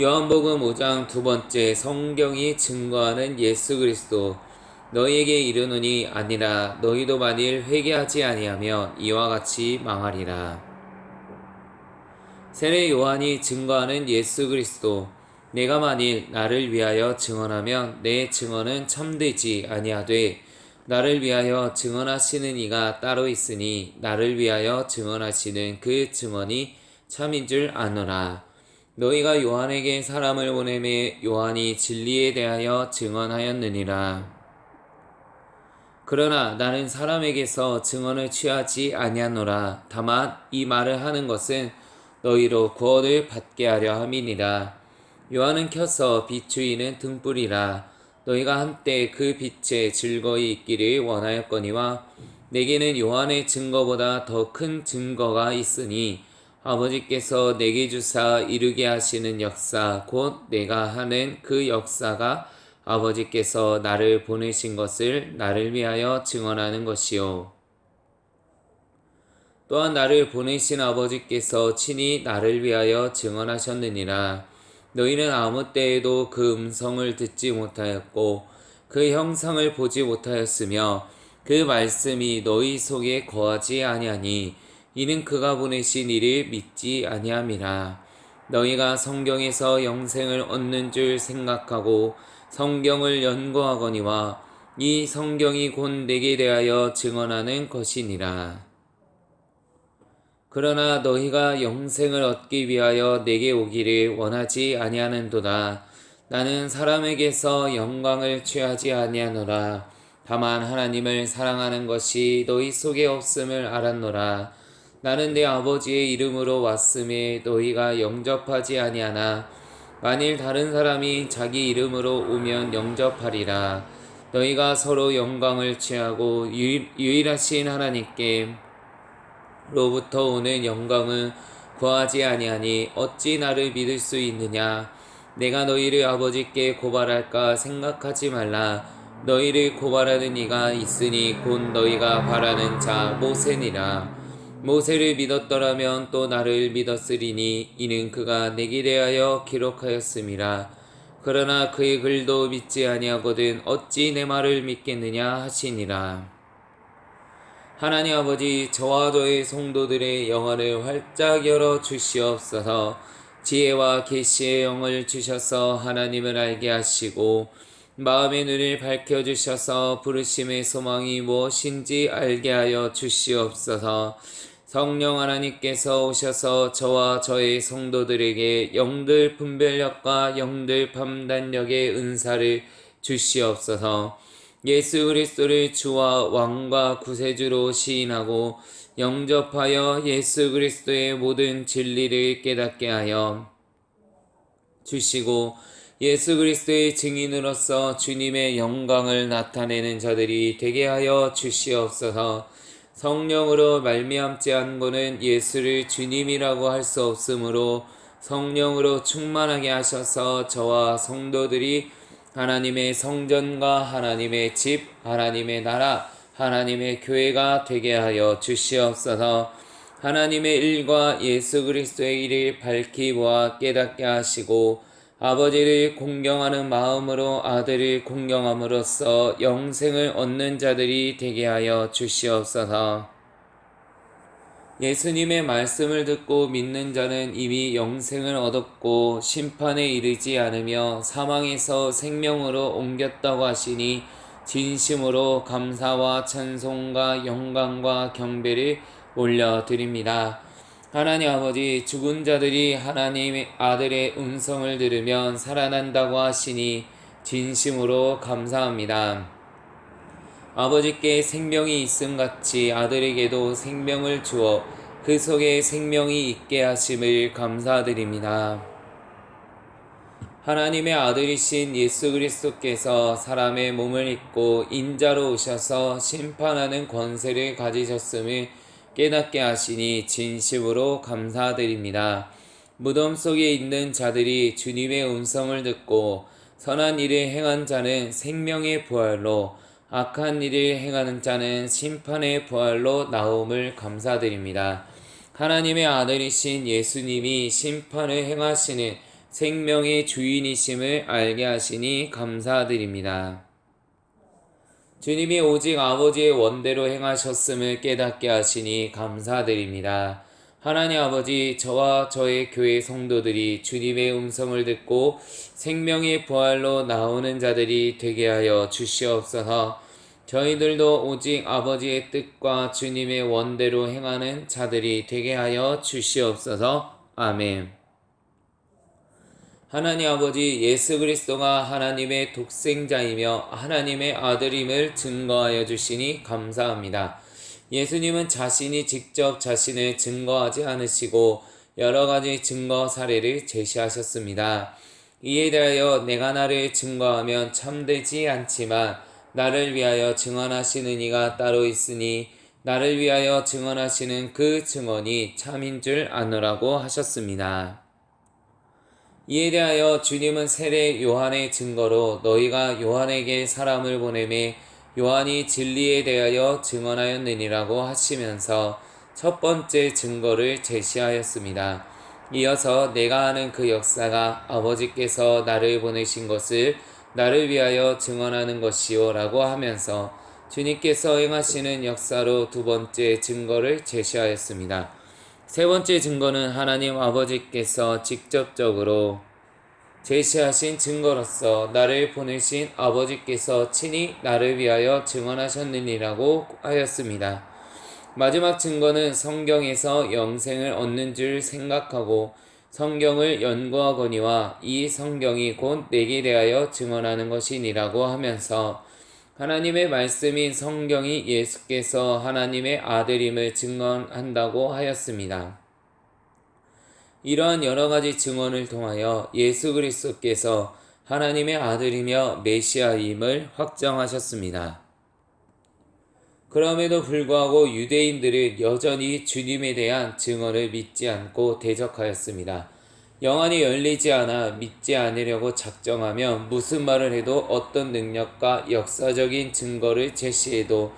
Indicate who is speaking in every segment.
Speaker 1: 요한복음 5장 두 번째. 성경이 증거하는 예수 그리스도. 너희에게 이르노니 아니라 너희도 만일 회개하지 아니하면 이와 같이 망하리라. 세례 요한이 증거하는 예수 그리스도. 내가 만일 나를 위하여 증언하면 내 증언은 참되지 아니하되 나를 위하여 증언하시는 이가 따로 있으니 나를 위하여 증언하시는 그 증언이 참인 줄 아노라. 너희가 요한에게 사람을 보내매 요한이 진리에 대하여 증언하였느니라. 그러나 나는 사람에게서 증언을 취하지 아니하노라. 다만 이 말을 하는 것은 너희로 구원을 받게 하려 함이니라. 요한은 켜서 비추이는 등불이라. 너희가 한때 그 빛에 즐거이 있기를 원하였거니와 내게는 요한의 증거보다 더 큰 증거가 있으니 아버지께서 내게 주사 이루게 하시는 역사 곧 내가 하는 그 역사가 아버지께서 나를 보내신 것을 나를 위하여 증언하는 것이요. 또한 나를 보내신 아버지께서 친히 나를 위하여 증언하셨느니라. 너희는 아무 때에도 그 음성을 듣지 못하였고 그 형상을 보지 못하였으며 그 말씀이 너희 속에 거하지 아니하니 이는 그가 보내신 이를 믿지 아니함이라. 너희가 성경에서 영생을 얻는 줄 생각하고 성경을 연구하거니와 이 성경이 곧 내게 대하여 증언하는 것이니라. 그러나 너희가 영생을 얻기 위하여 내게 오기를 원하지 아니하는도다. 나는 사람에게서 영광을 취하지 아니하노라. 다만 하나님을 사랑하는 것이 너희 속에 없음을 알았노라. 나는 내 아버지의 이름으로 왔음에 너희가 영접하지 아니하나 만일 다른 사람이 자기 이름으로 오면 영접하리라. 너희가 서로 영광을 취하고 유일하신 하나님께 로부터 오는 영광은 구하지 아니하니 어찌 나를 믿을 수 있느냐. 내가 너희를 아버지께 고발할까 생각하지 말라. 너희를 고발하는 이가 있으니 곧 너희가 바라는 자 모세니라. 모세를 믿었더라면 또 나를 믿었으리니 이는 그가 내게 대하여 기록하였음이라. 그러나 그의 글도 믿지 아니하거든 어찌 내 말을 믿겠느냐 하시니라. 하나님 아버지, 저와 저의 성도들의 영혼을 활짝 열어 주시옵소서. 지혜와 계시의 영을 주셔서 하나님을 알게 하시고 마음의 눈을 밝혀주셔서 부르심의 소망이 무엇인지 알게 하여 주시옵소서. 성령 하나님께서 오셔서 저와 저의 성도들에게 영들 분별력과 영들 판단력의 은사를 주시옵소서. 예수 그리스도를 주와 왕과 구세주로 시인하고 영접하여 예수 그리스도의 모든 진리를 깨닫게 하여 주시고 예수 그리스도의 증인으로서 주님의 영광을 나타내는 자들이 되게 하여 주시옵소서. 성령으로 말미암지 않고는 예수를 주님이라고 할 수 없으므로 성령으로 충만하게 하셔서 저와 성도들이 하나님의 성전과 하나님의 집, 하나님의 나라, 하나님의 교회가 되게 하여 주시옵소서. 하나님의 일과 예수 그리스도의 일을 밝히 보아 깨닫게 하시고 아버지를 공경하는 마음으로 아들을 공경함으로써 영생을 얻는 자들이 되게 하여 주시옵소서. 예수님의 말씀을 듣고 믿는 자는 이미 영생을 얻었고 심판에 이르지 않으며 사망에서 생명으로 옮겼다고 하시니 진심으로 감사와 찬송과 영광과 경배를 올려드립니다. 하나님 아버지, 죽은 자들이 하나님의 아들의 음성을 들으면 살아난다고 하시니 진심으로 감사합니다. 아버지께 생명이 있음같이 아들에게도 생명을 주어 그 속에 생명이 있게 하심을 감사드립니다. 하나님의 아들이신 예수 그리스도께서 사람의 몸을 입고 인자로 오셔서 심판하는 권세를 가지셨음을 깨닫게 하시니 진심으로 감사드립니다. 무덤 속에 있는 자들이 주님의 음성을 듣고 선한 일을 행한 자는 생명의 부활로 악한 일을 행하는 자는 심판의 부활로 나옴을 감사드립니다. 하나님의 아들이신 예수님이 심판을 행하시는 생명의 주인이심을 알게 하시니 감사드립니다. 주님이 오직 아버지의 원대로 행하셨음을 깨닫게 하시니 감사드립니다. 하나님 아버지, 저와 저의 교회 성도들이 주님의 음성을 듣고 생명의 부활로 나오는 자들이 되게 하여 주시옵소서. 저희들도 오직 아버지의 뜻과 주님의 원대로 행하는 자들이 되게 하여 주시옵소서. 아멘. 하나님 아버지, 예수 그리스도가 하나님의 독생자이며 하나님의 아들임을 증거하여 주시니 감사합니다. 예수님은 자신이 직접 자신을 증거하지 않으시고 여러 가지 증거 사례를 제시하셨습니다. 이에 대하여 내가 나를 증거하면 참되지 않지만 나를 위하여 증언하시는 이가 따로 있으니 나를 위하여 증언하시는 그 증언이 참인 줄 아노라고 하셨습니다. 이에 대하여 주님은 세례 요한의 증거로 너희가 요한에게 사람을 보내매 요한이 진리에 대하여 증언하였느니라고 하시면서 첫 번째 증거를 제시하였습니다. 이어서 내가 하는 그 역사가 아버지께서 나를 보내신 것을 나를 위하여 증언하는 것이요 라고 하면서 주님께서 행하시는 역사로 두 번째 증거를 제시하였습니다. 세 번째 증거는 하나님 아버지께서 직접적으로 제시하신 증거로서 나를 보내신 아버지께서 친히 나를 위하여 증언하셨느니라고 하였습니다. 마지막 증거는 성경에서 영생을 얻는 줄 생각하고 성경을 연구하거니와 이 성경이 곧 내게 대하여 증언하는 것이니라고 하면서 하나님의 말씀인 성경이 예수께서 하나님의 아들임을 증언한다고 하였습니다. 이러한 여러 가지 증언을 통하여 예수 그리스도께서 하나님의 아들이며 메시아임을 확정하셨습니다. 그럼에도 불구하고 유대인들은 여전히 주님에 대한 증언을 믿지 않고 대적하였습니다. 영안이 열리지 않아 믿지 않으려고 작정하며 무슨 말을 해도 어떤 능력과 역사적인 증거를 제시해도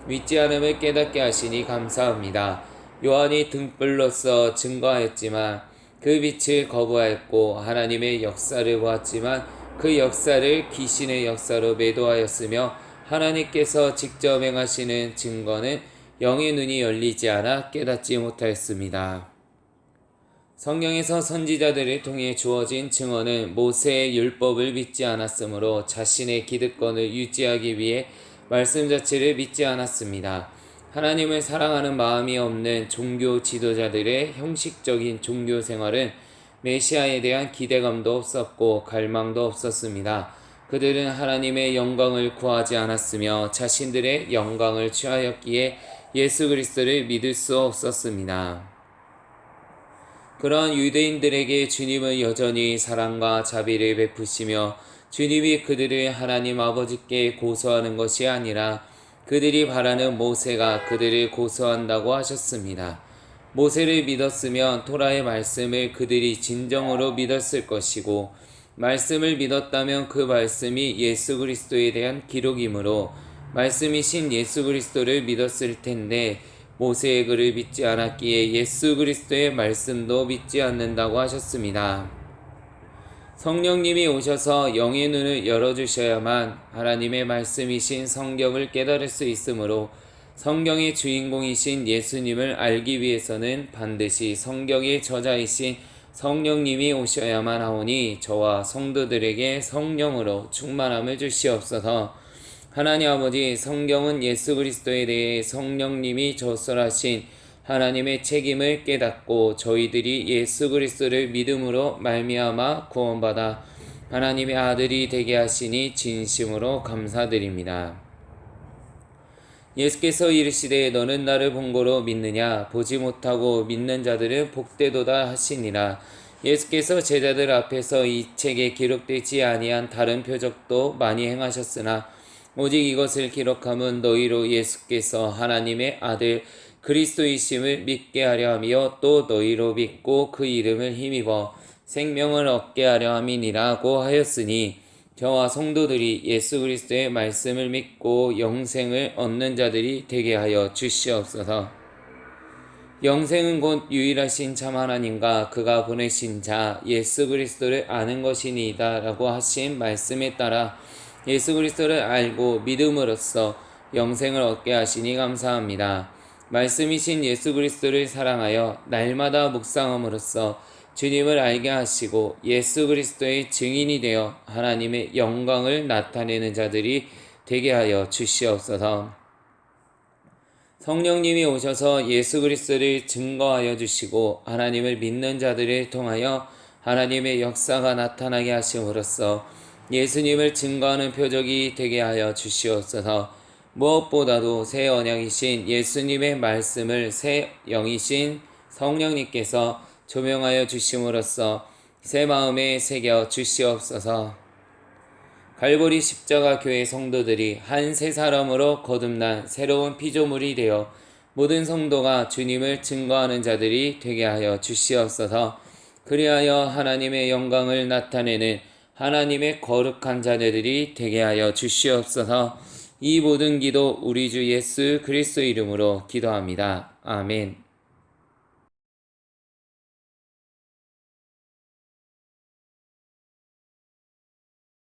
Speaker 1: 믿지 않음을 깨닫게 하시니 감사합니다. 요한이 등불로서 증거하였지만 그 빛을 거부하였고 하나님의 역사를 보았지만 그 역사를 귀신의 역사로 매도하였으며 하나님께서 직접 행하시는 증거는 영의 눈이 열리지 않아 깨닫지 못하였습니다. 성경에서 선지자들을 통해 주어진 증언은 모세의 율법을 믿지 않았으므로 자신의 기득권을 유지하기 위해 말씀 자체를 믿지 않았습니다. 하나님을 사랑하는 마음이 없는 종교 지도자들의 형식적인 종교 생활은 메시아에 대한 기대감도 없었고 갈망도 없었습니다. 그들은 하나님의 영광을 구하지 않았으며 자신들의 영광을 취하였기에 예수 그리스도를 믿을 수 없었습니다. 그러한 유대인들에게 주님은 여전히 사랑과 자비를 베푸시며 주님이 그들을 하나님 아버지께 고소하는 것이 아니라 그들이 바라는 모세가 그들을 고소한다고 하셨습니다. 모세를 믿었으면 토라의 말씀을 그들이 진정으로 믿었을 것이고 말씀을 믿었다면 그 말씀이 예수 그리스도에 대한 기록이므로 말씀이신 예수 그리스도를 믿었을 텐데 모세의 글을 믿지 않았기에 예수 그리스도의 말씀도 믿지 않는다고 하셨습니다. 성령님이 오셔서 영의 눈을 열어주셔야만 하나님의 말씀이신 성경을 깨달을 수 있으므로 성경의 주인공이신 예수님을 알기 위해서는 반드시 성경의 저자이신 성령님이 오셔야만 하오니 저와 성도들에게 성령으로 충만함을 주시옵소서. 하나님 아버지, 성경은 예수 그리스도에 대해 성령님이 저설하신 하나님의 책임을 깨닫고 저희들이 예수 그리스도를 믿음으로 말미암아 구원받아 하나님의 아들이 되게 하시니 진심으로 감사드립니다. 예수께서 이르시되 너는 나를 본 거로 믿느냐? 보지 못하고 믿는 자들은 복되도다 하시니라. 예수께서 제자들 앞에서 이 책에 기록되지 아니한 다른 표적도 많이 행하셨으나 오직 이것을 기록함은 너희로 예수께서 하나님의 아들 그리스도이심을 믿게 하려 하며 또 너희로 믿고 그 이름을 힘입어 생명을 얻게 하려 함이니라고 하였으니 저와 성도들이 예수 그리스도의 말씀을 믿고 영생을 얻는 자들이 되게 하여 주시옵소서. 영생은 곧 유일하신 참 하나님과 그가 보내신 자 예수 그리스도를 아는 것이니이다 라고 하신 말씀에 따라 예수 그리스도를 알고 믿음으로써 영생을 얻게 하시니 감사합니다. 말씀이신 예수 그리스도를 사랑하여 날마다 묵상함으로써 주님을 알게 하시고 예수 그리스도의 증인이 되어 하나님의 영광을 나타내는 자들이 되게 하여 주시옵소서. 성령님이 오셔서 예수 그리스도를 증거하여 주시고 하나님을 믿는 자들을 통하여 하나님의 역사가 나타나게 하심으로써 예수님을 증거하는 표적이 되게 하여 주시옵소서. 무엇보다도 새 언약이신 예수님의 말씀을 새 영이신 성령님께서 조명하여 주심으로써 새 마음에 새겨 주시옵소서. 갈보리 십자가 교회 성도들이 한 새 사람으로 거듭난 새로운 피조물이 되어 모든 성도가 주님을 증거하는 자들이 되게 하여 주시옵소서. 그리하여 하나님의 영광을 나타내는 하나님의 거룩한 자녀들이 되게 하여 주시옵소서. 이 모든 기도 우리 주 예수 그리스도 이름으로 기도합니다. 아멘.